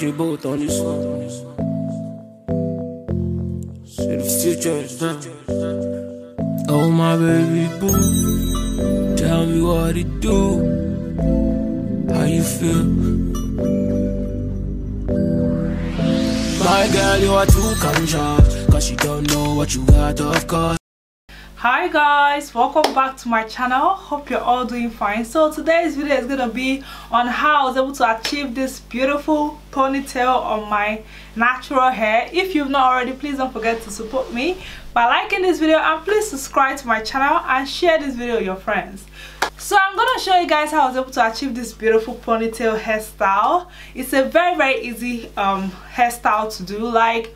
DJ boat on this one. See the future is done. Oh my baby boo, tell me what it do. How you feel? My girl, you are too conscious, cause you don't know what you got, of course. Hi guys, welcome back to my channel. Hope you're all doing fine. So today's video is gonna be on how I was able to achieve this beautiful ponytail on my natural hair. If you've not already, please don't forget to support me by liking this video, and please subscribe to my channel and share this video with your friends. So I'm gonna show you guys how I was able to achieve this beautiful ponytail hairstyle. It's a very easy hairstyle to do. Like,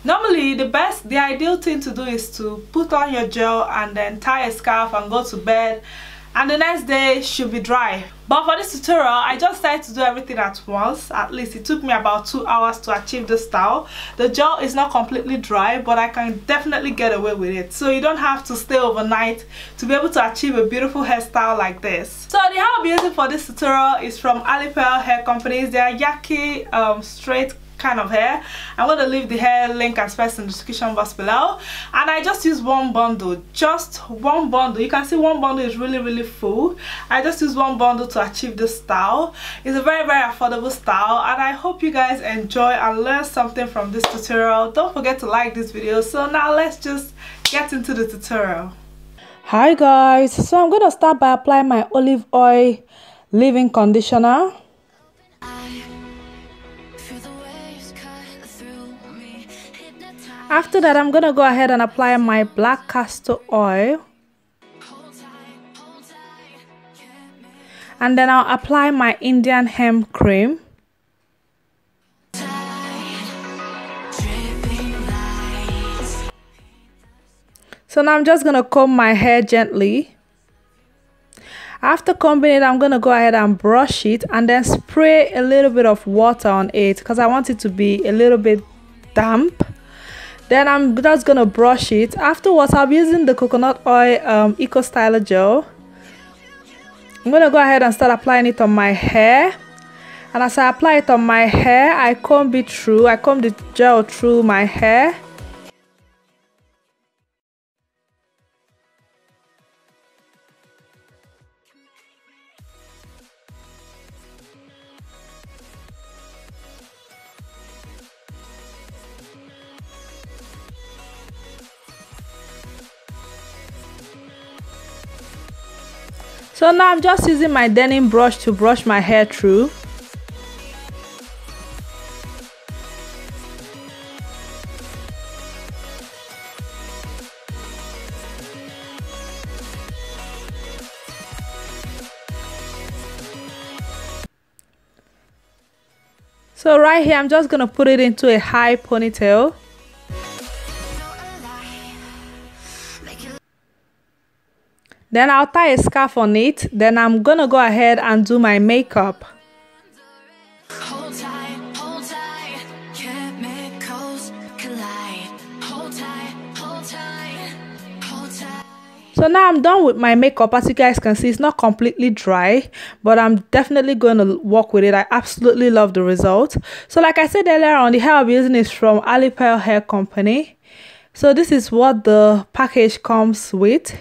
normally the ideal thing to do is to put on your gel and then tie a scarf and go to bed, and the next day should be dry. But for this tutorial, I just decided to do everything at once. At least it took me about 2 hours to achieve this style. The gel is not completely dry, but I can definitely get away with it. So you don't have to stay overnight to be able to achieve a beautiful hairstyle like this. So the hair I'll be using for this tutorial is from Alipearl hair companies. They are yaki straight kind of hair. I'm going to leave the hair link and specs in the description box below, and I just use one bundle, just one bundle. You can see one bundle is really full. I just use one bundle to achieve this style. It's a very affordable style, and I hope you guys enjoy and learn something from this tutorial. Don't forget to like this video. So now let's just get into the tutorial. Hi guys, so I'm going to start by applying my olive oil leave-in conditioner. After that, I'm gonna go ahead and apply my black castor oil, and then I'll apply my Indian hemp cream. So now I'm just gonna comb my hair gently. After combing it, I'm gonna go ahead and brush it and then spray a little bit of water on it because I want it to be a little bit damp. Then I'm just gonna brush it. Afterwards, I'll be using the coconut oil eco styler gel. I'm gonna go ahead and start applying it on my hair, and as I apply it on my hair, I comb it through. I comb the gel through my hair. So now I'm just using my denim brush to brush my hair through. So right here, I'm just gonna put it into a high ponytail. Then I'll tie a scarf on it. Then I'm gonna go ahead and do my makeup. So now I'm done with my makeup. As you guys can see, it's not completely dry, but I'm definitely going to work with it. I absolutely love the result. So like I said earlier on, the hair I'll be using is from Alipearl hair company. So this is what the package comes with.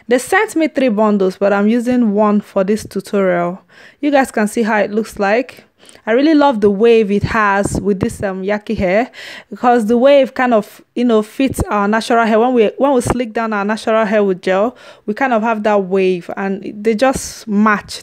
They sent me 3 bundles, but I'm using one for this tutorial. You guys can see how it looks like. I really love the wave it has with this yaki hair, because the wave kind of, you know, fits our natural hair. When we slick down our natural hair with gel, we kind of have that wave, and they just match.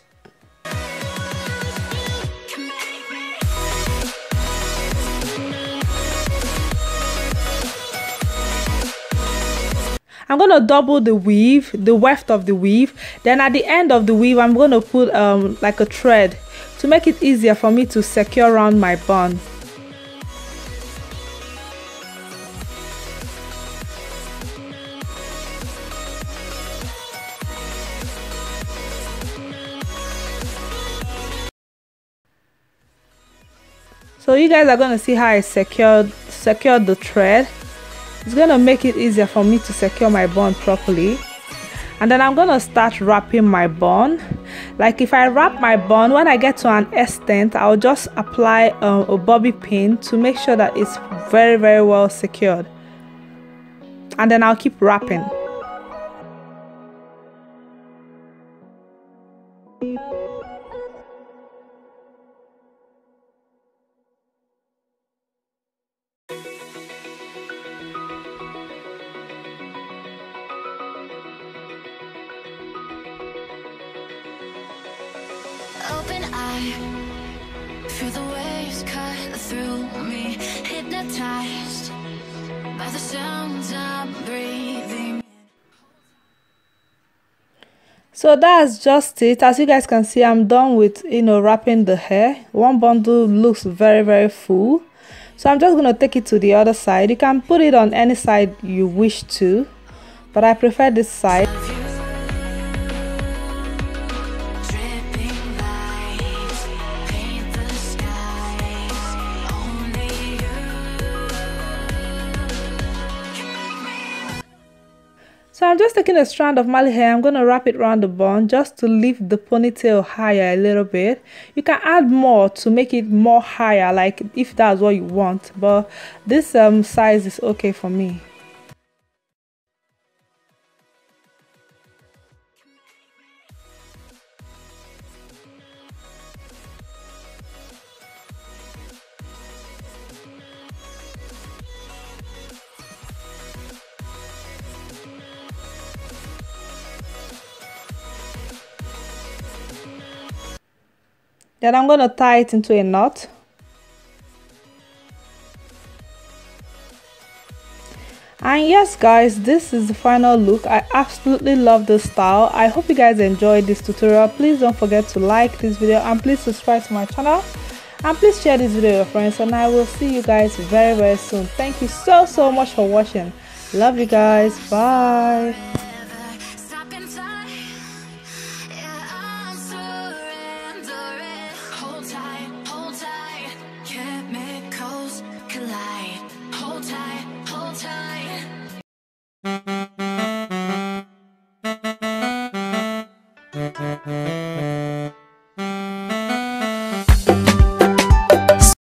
I'm going to double the weave, the weft of the weave. Then at the end of the weave, I'm going to put like a thread to make it easier for me to secure around my bun. So you guys are going to see how I secured the thread. It's going to make it easier for me to secure my bun properly. And then I'm going to start wrapping my bun. Like if I wrap my bun, when I get to an extent, I'll just apply a bobby pin to make sure that it's very, very well secured, and then I'll keep wrapping. Open eye, feel the waves cut through me, hypnotized by the sounds I'm breathing. So that's just it. As you guys can see, I'm done with wrapping the hair. One bundle looks very, very full, so I'm just going to take it to the other side. You can put it on any side you wish to, but I prefer this side. So I'm just taking a strand of Mali hair. I'm going to wrap it around the bun just to lift the ponytail higher a little bit. You can add more to make it more higher, like if that's what you want, but this size is okay for me. Then I'm going to tie it into a knot. And yes guys, this is the final look. I absolutely love this style. I hope you guys enjoyed this tutorial. Please don't forget to like this video and please subscribe to my channel. And please share this video with your friends, and I will see you guys very, very soon. Thank you so much for watching. Love you guys. Bye.